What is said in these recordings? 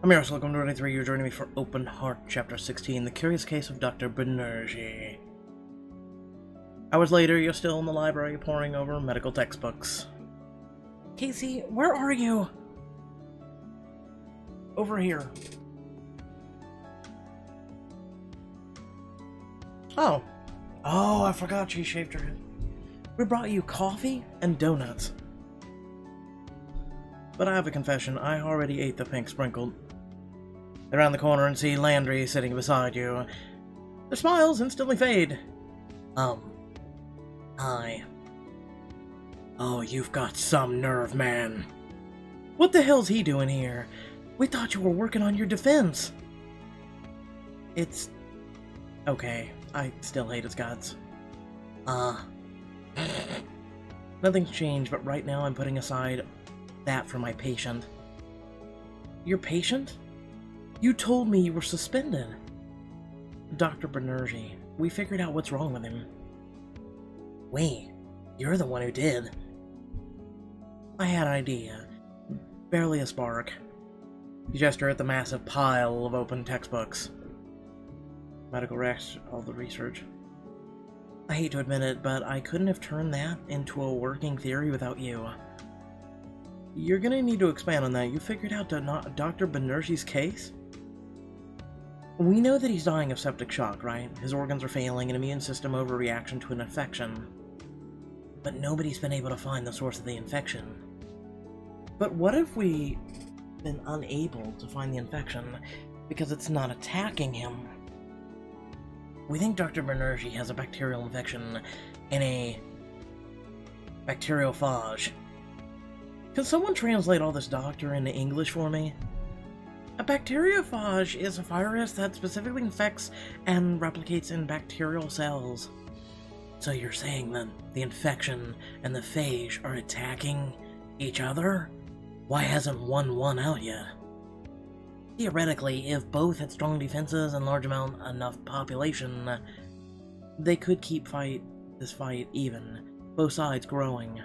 I'm here, welcome to 23. You're joining me for Open Heart, Chapter 16, The Curious Case of Dr. Banerji. Hours later, you're still in the library poring over medical textbooks. Casey, where are you? Over here. Oh, I forgot she shaved her head. We brought you coffee and donuts. But I have a confession, I already ate the pink sprinkled. Around the corner and see Landry sitting beside you. Their smiles instantly fade. Hi. Oh, you've got some nerve, man. What the hell's he doing here? We thought you were working on your defense. It's... okay, I still hate his guts. Nothing's changed, but right now I'm putting aside that for my patient. Your patient? You told me you were suspended. Dr. Banerji, we figured out what's wrong with him. Wait, you're the one who did. I had an idea. Barely a spark. You gesture at the massive pile of open textbooks. Medical recs, all the research. I hate to admit it, but I couldn't have turned that into a working theory without you. You're gonna need to expand on that. You figured out Dr. Banerji's case? We know that he's dying of septic shock, right? His organs are failing, an immune system overreaction to an infection. But nobody's been able to find the source of the infection. But what if we've been unable to find the infection because it's not attacking him? We think Dr. Banerji has a bacterial infection and a bacteriophage. Can someone translate all this doctor into English for me? A bacteriophage is a virus that specifically infects and replicates in bacterial cells. So you're saying that the infection and the phage are attacking each other? Why hasn't one won out yet? Theoretically, if both had strong defenses and large enough population, they could keep this fight even, both sides growing.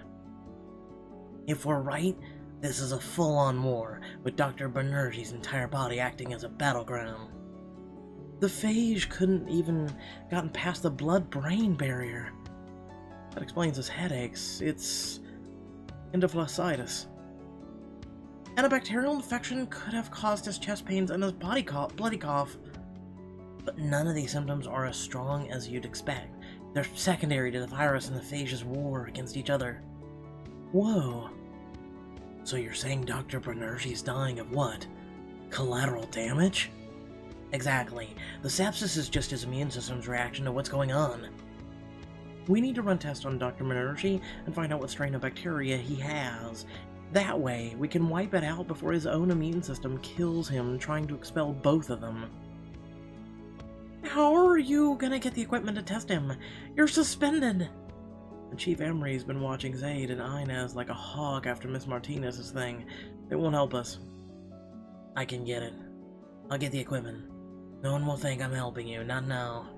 If we're right, this is a full-on war, with Dr. Banerji's entire body acting as a battleground. The phage couldn't even gotten past the blood-brain barrier. That explains his headaches. It's endophilicitis. And a bacterial infection could have caused his chest pains and his bloody cough. But none of these symptoms are as strong as you'd expect. They're secondary to the virus and the phage's war against each other. Whoa. So you're saying Dr. Banerji's dying of what? Collateral damage? Exactly. The sepsis is just his immune system's reaction to what's going on. We need to run tests on Dr. Banerji and find out what strain of bacteria he has. That way, we can wipe it out before his own immune system kills him trying to expel both of them. How are you gonna get the equipment to test him? You're suspended! And Chief Emery's been watching Zaid and Inez like a hawk after Miss Martinez's thing. It won't help us. I can get it. I'll get the equipment. No one will think I'm helping you, not now.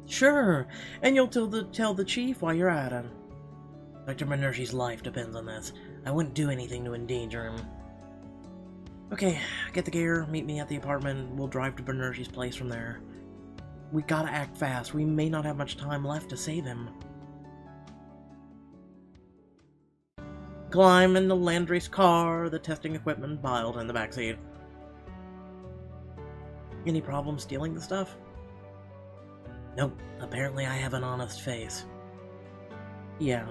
Sure, and you'll tell the Chief while you're at it. Dr. Banerji's life depends on this. I wouldn't do anything to endanger him. Okay, get the gear, meet me at the apartment, we'll drive to Banerji's place from there. We gotta act fast, we may not have much time left to save him. Climb into Landry's car, the testing equipment piled in the backseat. Any problem stealing the stuff? Nope, apparently I have an honest face. Yeah.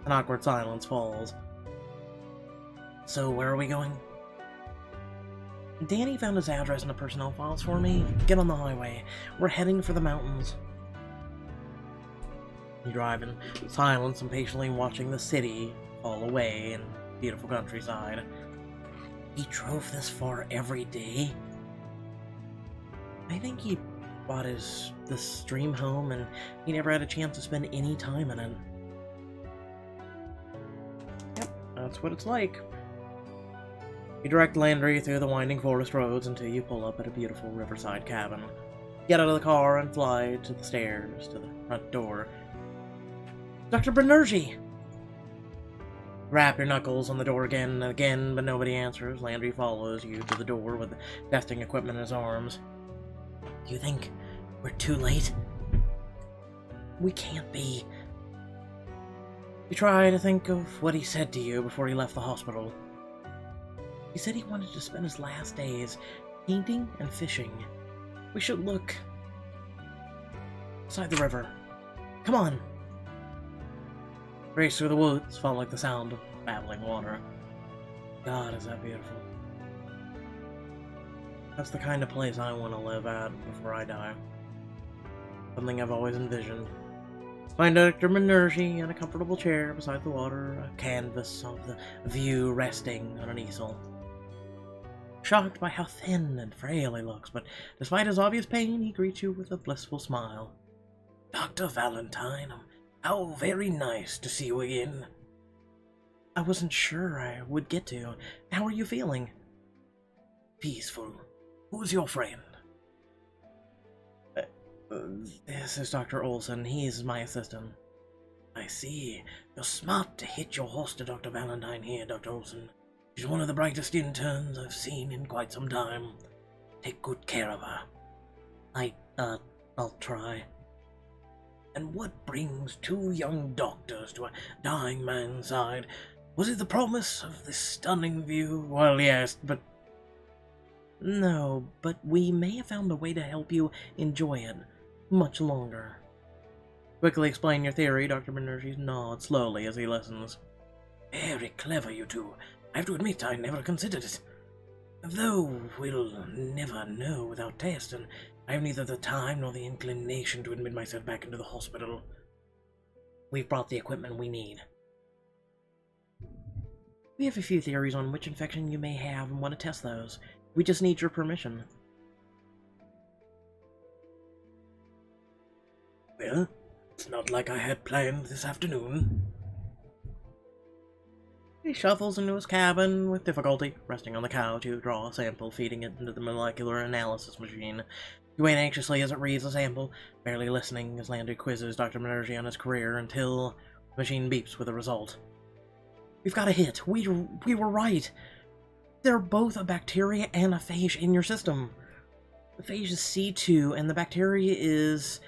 An awkward silence falls. So, where are we going? Danny found his address in the personnel files for me. Get on the highway. We're heading for the mountains. You drive in silence, impatiently watching the city fall away in beautiful countryside. He drove this far every day? I think he bought this dream home and he never had a chance to spend any time in it. Yep, that's what it's like. You direct Landry through the winding forest roads until you pull up at a beautiful riverside cabin. Get out of the car and fly to the stairs to the front door. Dr. Banerji! Rap your knuckles on the door again and again, but nobody answers. Landry follows you to the door with the testing equipment in his arms. Do you think we're too late? We can't be. You try to think of what he said to you before he left the hospital. He said he wanted to spend his last days painting and fishing. We should look beside the river. Come on. Race through the woods felt like the sound of babbling water. God, is that beautiful. That's the kind of place I want to live at before I die. Something I've always envisioned. Find Dr. Banerji in a comfortable chair beside the water, a canvas of the view resting on an easel. Shocked by how thin and frail he looks, but despite his obvious pain, he greets you with a blissful smile. Dr. Valentine, how very nice to see you again. I wasn't sure I would get to. How are you feeling? Peaceful. Who's your friend? This is Dr. Olson. He's my assistant. I see. You're smart to hitch your horse to Dr. Valentine here, Dr. Olson. She's one of the brightest interns I've seen in quite some time. Take good care of her. I'll try. And what brings two young doctors to a dying man's side? Was it the promise of this stunning view? Well, yes, but... No, but we may have found a way to help you enjoy it much longer. Quickly explain your theory. Dr. Banerji nods slowly as he listens. Very clever, you two. I have to admit, I never considered it. Though we'll never know without test, and I have neither the time nor the inclination to admit myself back into the hospital. We've brought the equipment we need. We have a few theories on which infection you may have and want to test those. We just need your permission. Well, it's not like I had planned this afternoon. He shuffles into his cabin with difficulty, resting on the couch. You draw a sample, feeding it into the molecular analysis machine. You wait anxiously as it reads the sample, barely listening as Landry quizzes Dr. Banerji on his career until the machine beeps with a result. We've got a hit. We were right. They're both a bacteria and a phage in your system. The phage is C2, and the bacteria is...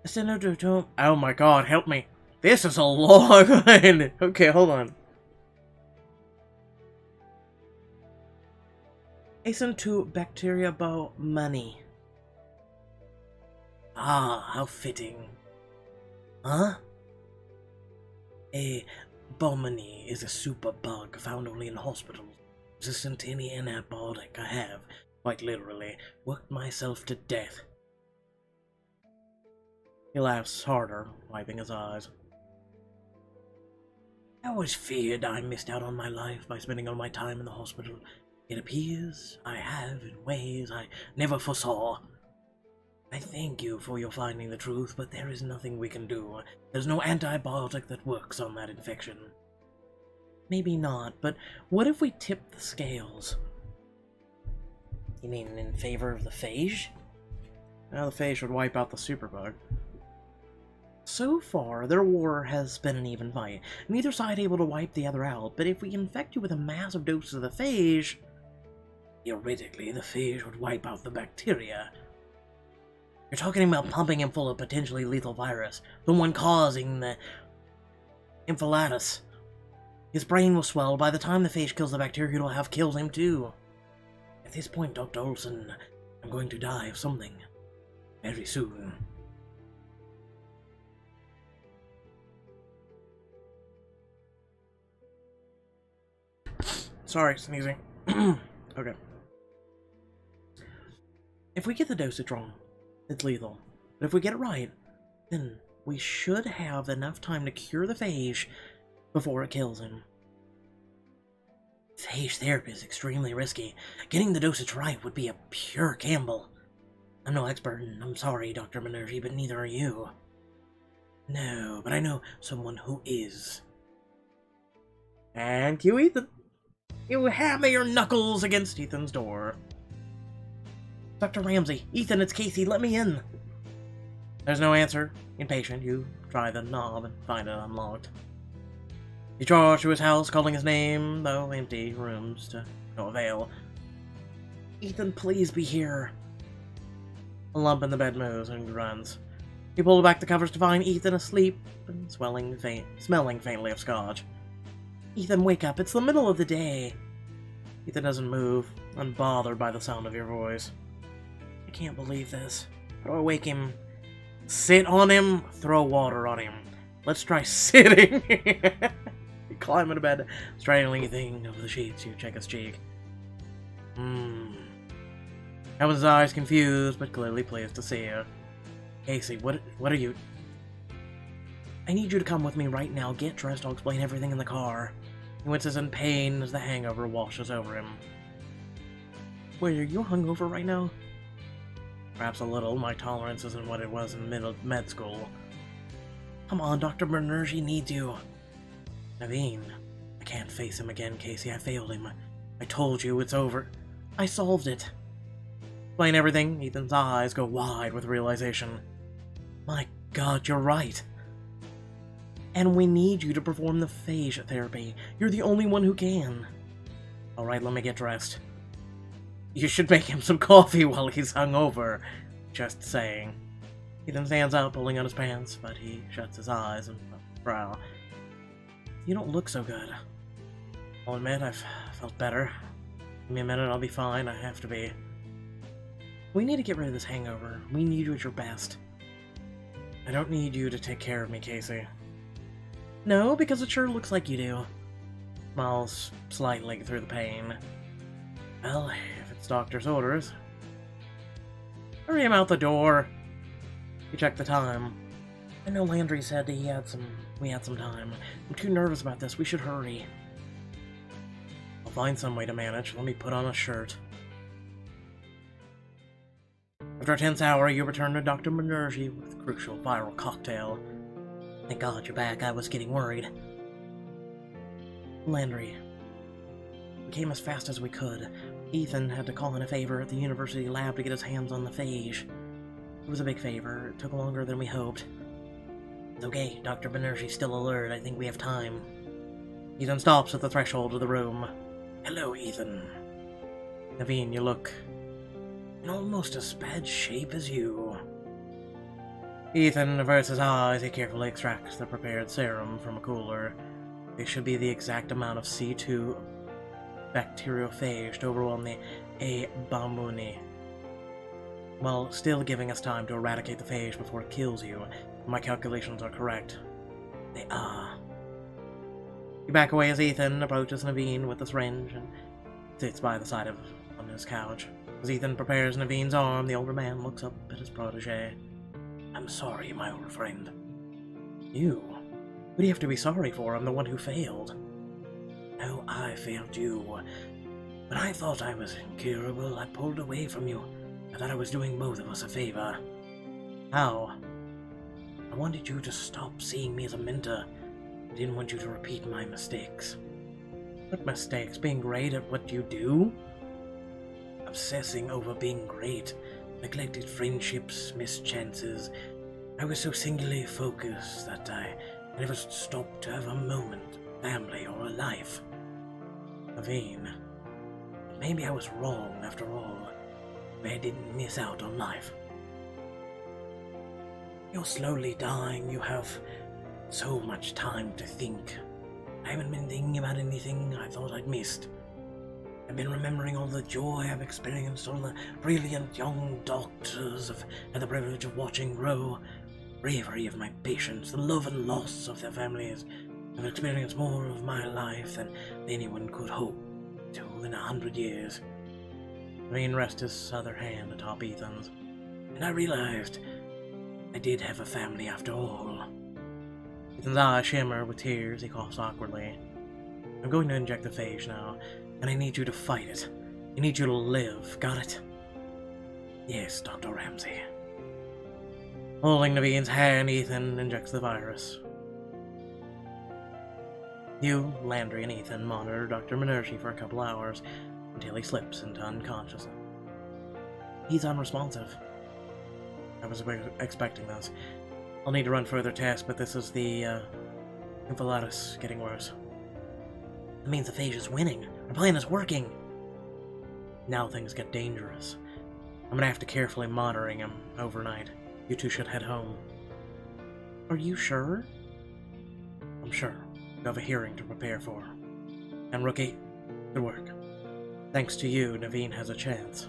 Oh my god, help me. This is a long line. Okay, hold on. Acinetobacteria Ah, how fitting. Huh? A Bomani is a super bug found only in hospitals. Resistant to any antibiotic. I have, quite literally, worked myself to death. He laughs harder, wiping his eyes. I always feared I missed out on my life by spending all my time in the hospital. It appears I have in ways I never foresaw. I thank you for your finding the truth, but there is nothing we can do. There's no antibiotic that works on that infection. Maybe not, but what if we tip the scales? You mean in favor of the phage? Well, the phage would wipe out the superbug. So far, their war has been an even fight, neither side able to wipe the other out, but if we infect you with a massive dose of the phage... Theoretically, the phage would wipe out the bacteria. You're talking about pumping him full of potentially lethal virus, the one causing the encephalitis. His brain will swell. By the time the phage kills the bacteria, it'll have killed him too. At this point, Dr. Olson, I'm going to die of something. Very soon. Sorry, sneezing. Okay. If we get the dosage wrong, it's lethal. But if we get it right, then we should have enough time to cure the phage before it kills him. Phage therapy is extremely risky. Getting the dosage right would be a pure gamble. I'm no expert, and I'm sorry, Dr. Banerji, but neither are you. No, but I know someone who is. And you, Ethan. You hammer your knuckles against Ethan's door. Dr. Ramsey, Ethan, it's Casey, let me in. There's no answer. Impatient, you try the knob and find it unlocked. He charged to his house, calling his name, though empty rooms to no avail. Ethan, please be here. A lump in the bed moves and grunts. He pulled back the covers to find Ethan asleep and smelling faintly of scotch. Ethan, wake up. It's the middle of the day. Ethan doesn't move, unbothered by the sound of your voice. I can't believe this. How do I wake him? Sit on him, throw water on him. Let's try sitting. You climb into bed, strangling thing over the sheets. You check his cheek. Evan's eyes confused, but clearly pleased to see you. Casey, what are you... I need you to come with me right now. Get dressed, I'll explain everything in the car. He winces in pain as the hangover washes over him. Wait, are you hungover right now? Perhaps a little. My tolerance isn't what it was in med school. Come on, Dr. Banerji needs you. Naveen, I can't face him again, Casey. I failed him. I told you, it's over. I solved it. Explain everything. Ethan's eyes go wide with realization. My God, you're right. And we need you to perform the phage therapy. You're the only one who can. Alright, let me get dressed. You should make him some coffee while he's hungover. Just saying. Ethan stands up, pulling on his pants, but he shuts his eyes and brow. You don't look so good. I'll admit, I've felt better. Give me a minute, I'll be fine. I have to be. We need to get rid of this hangover. We need you at your best. I don't need you to take care of me, Casey. No, because it sure looks like you do. Smiles slightly through the pain. Well, if it's doctor's orders. Hurry him out the door. You check the time. I know Landry said we had some time. I'm too nervous about this. We should hurry. I'll find some way to manage. Let me put on a shirt. After a tense hour, you return to Dr. Banerji with a crucial viral cocktail. Thank God you're back. I was getting worried. Landry. We came as fast as we could. Ethan had to call in a favor at the university lab to get his hands on the phage. It was a big favor. It took longer than we hoped. It's okay. Dr. Banerji's still alert. I think we have time. Ethan stops at the threshold of the room. Hello, Ethan. Naveen, you look in almost as bad shape as you. Ethan averts his eyes. He carefully extracts the prepared serum from a cooler. This should be the exact amount of C2 bacteriophage to overwhelm the A. Bambuni, while still giving us time to eradicate the phage before it kills you. My calculations are correct. They are. You back away as Ethan approaches Naveen with the syringe and sits by the side of on his couch. As Ethan prepares Naveen's arm, the older man looks up at his protege. I'm sorry, my old friend. You? What do you have to be sorry for? I'm the one who failed. No, I failed you. When I thought I was incurable, I pulled away from you. I thought I was doing both of us a favor. How? I wanted you to stop seeing me as a mentor. I didn't want you to repeat my mistakes. What mistakes? Being great at what you do? Obsessing over being great. Neglected friendships, missed chances. I was so singularly focused that I never stopped to have a moment, family, or a life. Naveen, maybe I was wrong after all. Maybe I didn't miss out on life. You're slowly dying. You have so much time to think. I haven't been thinking about anything I thought I'd missed. I've been remembering all the joy I've experienced, all the brilliant young doctors I've had the privilege of watching grow, bravery of my patients, the love and loss of their families. I've experienced more of my life than anyone could hope to in 100 years. Naveen rests his other hand atop Ethan's, and I realized I did have a family after all. Ethan's eyes shimmer with tears. He coughs awkwardly. I'm going to inject the phage now, and I need you to fight it. I need you to live. Got it? Yes, Dr. Ramsey. Holding Naveen's hand, Ethan injects the virus. You, Landry, and Ethan monitor Dr. Banerji for a couple hours until he slips into unconsciousness. He's unresponsive. I was expecting this. I'll need to run further tests, but this is the encephalitis getting worse. That means Aphasia's winning. Our plan is working. Now things get dangerous. I'm gonna have to carefully monitor him overnight. You two should head home. Are you sure? I'm sure. You have a hearing to prepare for. And Rookie, good work. Thanks to you, Naveen has a chance.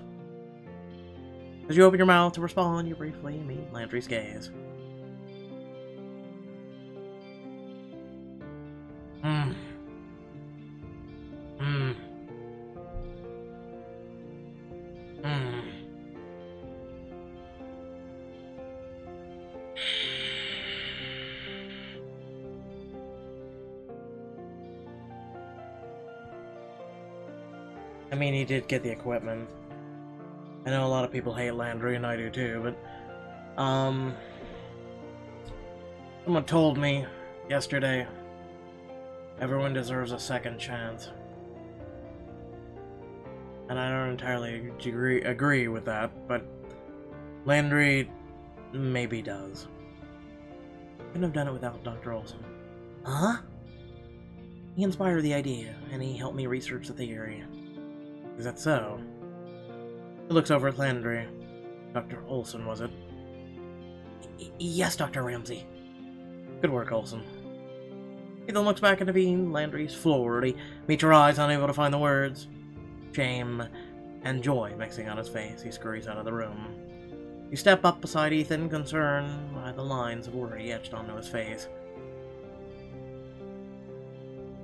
As you open your mouth to respond, you briefly meet Landry's gaze. I mean, he did get the equipment. I know a lot of people hate Landry, and I do too, but, someone told me yesterday, everyone deserves a second chance. And I don't entirely agree with that, but Landry maybe does. Couldn't have done it without Dr. Olson. Huh? He inspired the idea, and he helped me research the theory. Is that so? He looks over at Landry. Dr. Olson, was it? Yes, Dr. Ramsey. Good work, Olson. He then looks back at Naveen. Landry's floored. He meets your eyes, unable to find the words. Shame and joy mixing on his face. He scurries out of the room. You step up beside Ethan, concerned by the lines of worry etched onto his face.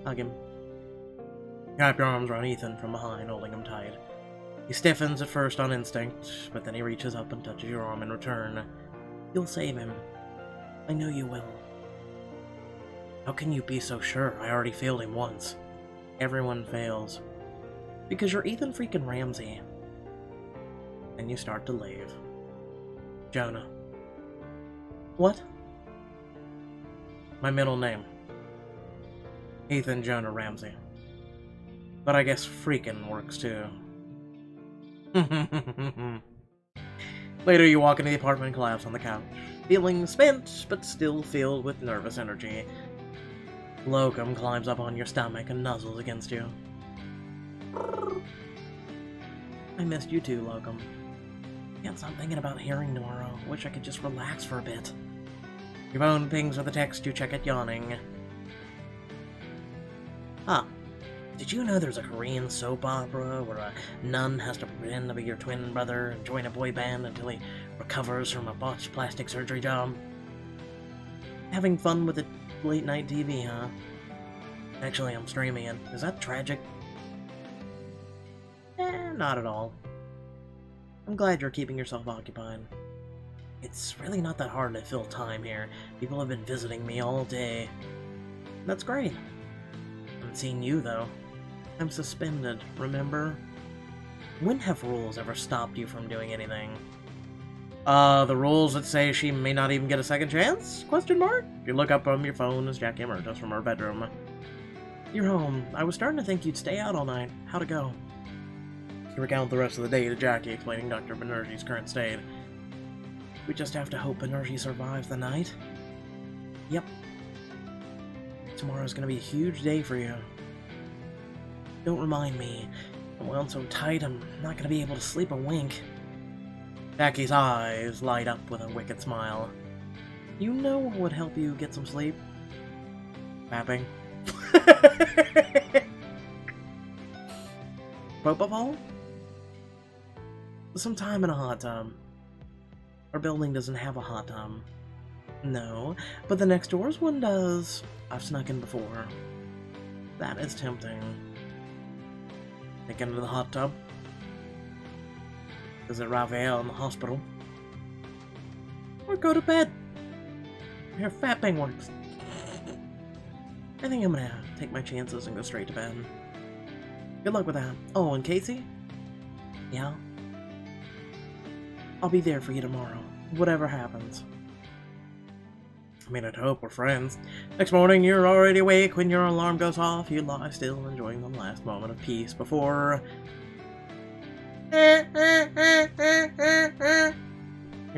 Hug him. Wrap your arms around Ethan from behind, holding him tight. He stiffens at first on instinct, but then he reaches up and touches your arm in return. You'll save him. I know you will. How can you be so sure? I already failed him once. Everyone fails. Because you're Ethan freaking Ramsey. And you start to leave. Jonah. What? My middle name. Ethan Jonah Ramsey. But I guess freaking works too. Later, you walk into the apartment and collapse on the couch, feeling spent, but still filled with nervous energy. Locum climbs up on your stomach and nuzzles against you. I missed you too, Locum. Can't stop thinking about hearing tomorrow. Wish I could just relax for a bit. Your phone pings with a text you check it, yawning. Ah. Did you know there's a Korean soap opera where a nun has to pretend to be your twin brother and join a boy band until he recovers from a botched plastic surgery job? Having fun with the late-night TV, huh? Actually, I'm streaming it. Is that tragic? Not at all. I'm glad you're keeping yourself occupied. It's really not that hard to fill time here. People have been visiting me all day. That's great. I haven't seen you, though. I'm suspended, remember? When have rules ever stopped you from doing anything? The rules that say she may not even get a second chance? Question mark? You look up on your phone as Jackie emerges from her bedroom. You're home. I was starting to think you'd stay out all night. How'd it go? You recount the rest of the day to Jackie, explaining Dr. Banerji's current state. We just have to hope Banerji survives the night. Yep. Tomorrow's gonna be a huge day for you. Don't remind me. I'm wound so tight I'm not gonna be able to sleep a wink. Jackie's eyes light up with a wicked smile. You know what would help you get some sleep? Fapping. Propofol? Some time in a hot tub. Our building doesn't have a hot tub. No, but the next door's one does. I've snuck in before. That is tempting. Take into the hot tub. Visit Raphael in the hospital. Or go to bed. Your fapping works. I think I'm gonna take my chances and go straight to bed. Good luck with that. Oh, and Casey? Yeah? I'll be there for you tomorrow. Whatever happens. I mean, I'd hope we're friends. Next morning, you're already awake when your alarm goes off. You lie still, enjoying the last moment of peace before... Your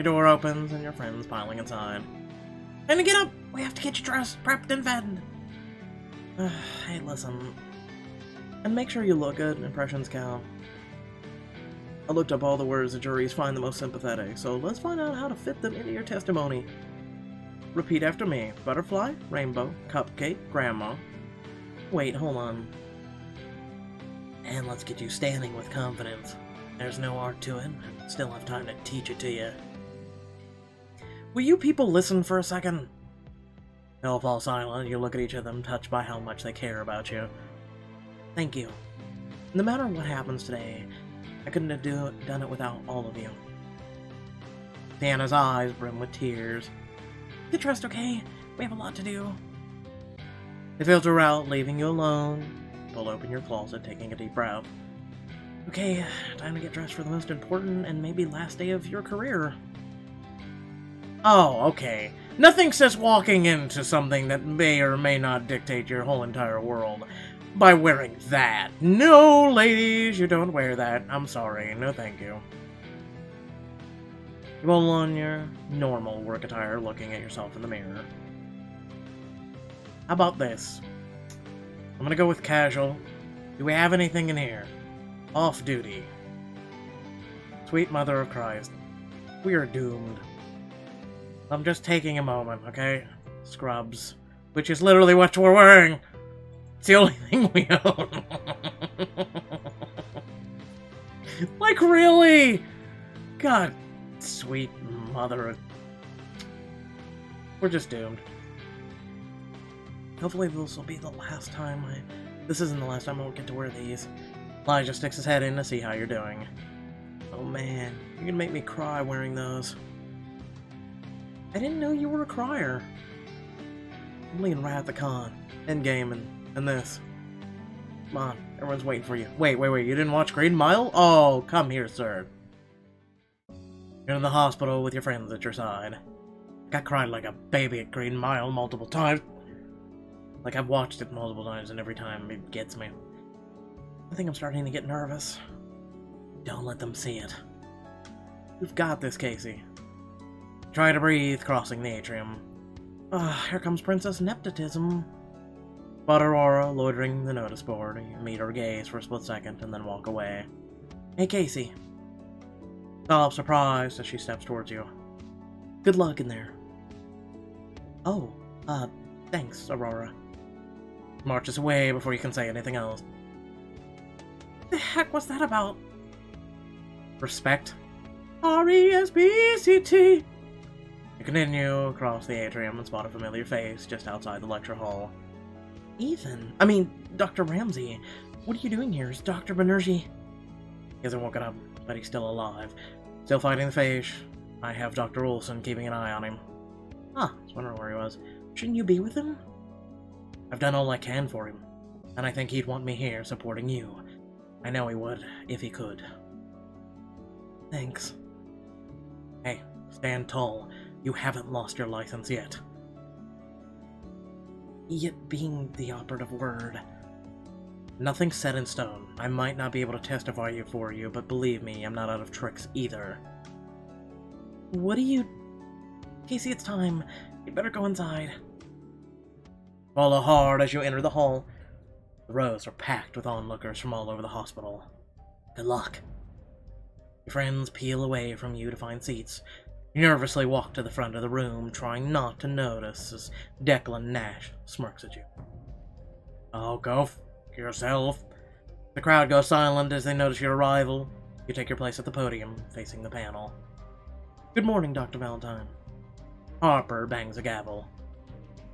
door opens and your friend's piling inside. Time to get up! We have to get you dressed, prepped, and fed. Hey, listen. And make sure you look good, impressions count. I looked up all the words the juries find the most sympathetic, so let's find out how to fit them into your testimony. Repeat after me. Butterfly, rainbow, cupcake, grandma. Wait, hold on. And let's get you standing with confidence. There's no art to it. Still have time to teach it to you. Will you people listen for a second? They'll fall silent. You look at each of them, touched by how much they care about you. Thank you. No matter what happens today, I couldn't have done it without all of you. Deanna's eyes brim with tears. Get dressed, okay? We have a lot to do. They filter out, leaving you alone. Pull open your closet, taking a deep breath. Okay, time to get dressed for the most important and maybe last day of your career. Oh, okay. Nothing says walking into something that may or may not dictate your whole entire world by wearing that. No, ladies, you don't wear that. I'm sorry. No, thank you. You roll on your normal work attire, looking at yourself in the mirror. How about this? I'm gonna go with casual. Do we have anything in here? Off duty. Sweet Mother of Christ. We are doomed. I'm just taking a moment, okay? Scrubs. Which is literally what we're wearing. It's the only thing we own. Like, really? God, sweet mother of... We're just doomed. Hopefully this will be the last time This isn't the last time I won't get to wear these. Elijah sticks his head in to see how you're doing. Oh man, you're gonna make me cry wearing those. I didn't know you were a crier. Only in Wrath of Khan, Endgame, and this. Come on, everyone's waiting for you. Wait, you didn't watch Green Mile? Oh, come here, sir. You're in the hospital with your friends at your side. I cried like a baby at Green Mile multiple times. Like, I've watched it multiple times, and every time it gets me. I think I'm starting to get nervous. Don't let them see it. You've got this, Casey. Try to breathe, crossing the atrium. Ah, here comes Princess Nepotism. But Aurora, loitering the notice board, you meet her gaze for a split second, and then walk away. Hey, Casey. Stop, surprised, as she steps towards you. Good luck in there. Oh, thanks, Aurora. Marches away before you can say anything else. The heck was that about? Respect. R-E-S-P-C-T. You continue across the atrium and spot a familiar face just outside the lecture hall. Dr. Ramsey. What are you doing here? Is Dr. Banerji? He hasn't woken up, but he's still alive. Still fighting the face. I have Dr. Olson keeping an eye on him. I was wondering where he was. Shouldn't you be with him? I've done all I can for him, and I think he'd want me here supporting you. I know he would, if he could. Thanks. Hey, stand tall. You haven't lost your license yet. Yet being the operative word. Nothing's set in stone. I might not be able to testify for you, but believe me, I'm not out of tricks either. What do you... Casey, it's time. You better go inside. Follow hard as you enter the hall. The rows are packed with onlookers from all over the hospital. Good luck. Your friends peel away from you to find seats. You nervously walk to the front of the room, trying not to notice as Declan Nash smirks at you. Oh, go f*** yourself. The crowd goes silent as they notice your arrival. You take your place at the podium, facing the panel. Good morning, Dr. Valentine. Harper bangs a gavel.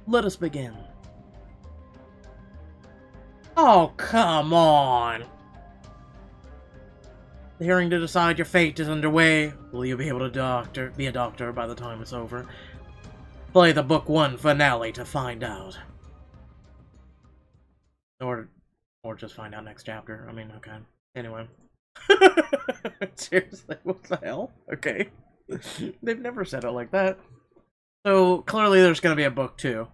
Let us begin. Oh, come on! The hearing to decide your fate is underway. Will you be able to be a doctor by the time it's over? Play the Book 1 finale to find out. Or just find out next chapter. I mean, okay. Anyway. Seriously, what the hell? Okay. They've never said it like that. So, clearly there's gonna be a book 2.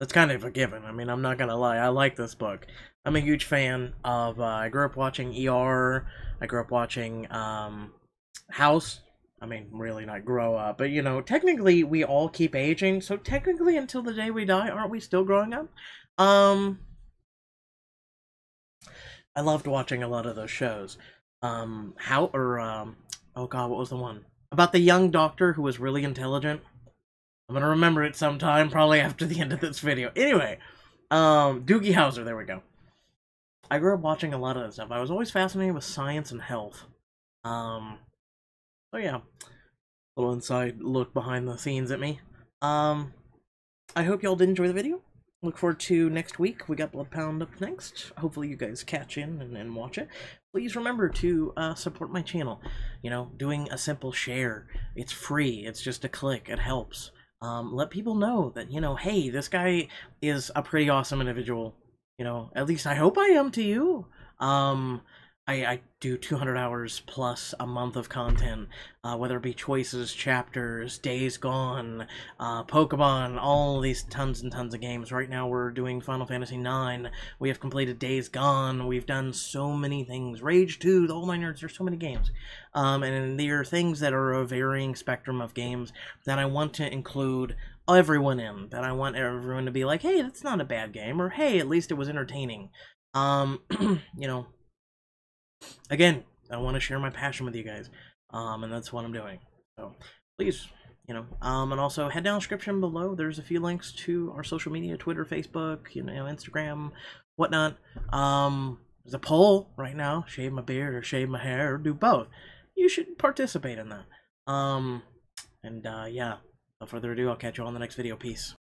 That's kind of a given. I mean, I'm not gonna lie. I like this book. I'm a huge fan of, I grew up watching ER. I grew up watching, House. I mean, really not grow up. But, you know, technically we all keep aging. So technically until the day we die, aren't we still growing up? I loved watching a lot of those shows. Oh god, what was the one? About the young doctor who was really intelligent. I'm gonna remember it sometime, probably after the end of this video. Anyway, Doogie Howser, there we go. I grew up watching a lot of that stuff. I was always fascinated with science and health. So yeah, little inside look behind the scenes at me. I hope y'all did enjoy the video. Look forward to next week. We got Blood Pound up next. Hopefully you guys catch in and watch it. Please remember to support my channel. You know, doing a simple share. It's free. It's just a click. It helps. Let people know that, you know, hey, this guy is a pretty awesome individual. You know, at least I hope I am to you. I do 200 hours plus a month of content, whether it be choices, chapters, Days Gone, Pokemon, all these tons and tons of games. Right now we're doing Final Fantasy IX. We have completed Days Gone. We've done so many things. Rage 2, the whole nine yards. There's so many games. And there are things that are a varying spectrum of games that I want to include everyone in. That I want everyone to be like, hey, that's not a bad game. Or, hey, at least it was entertaining. You know, again, I want to share my passion with you guys, and that's what I'm doing. So please, you know, and also head down the description below. There's a few links to our social media: Twitter, Facebook, you know, Instagram, whatnot. There's a poll right now: shave my beard or shave my hair, or do both. You should participate in that. Yeah. Without further ado, I'll catch you all in the next video. Peace.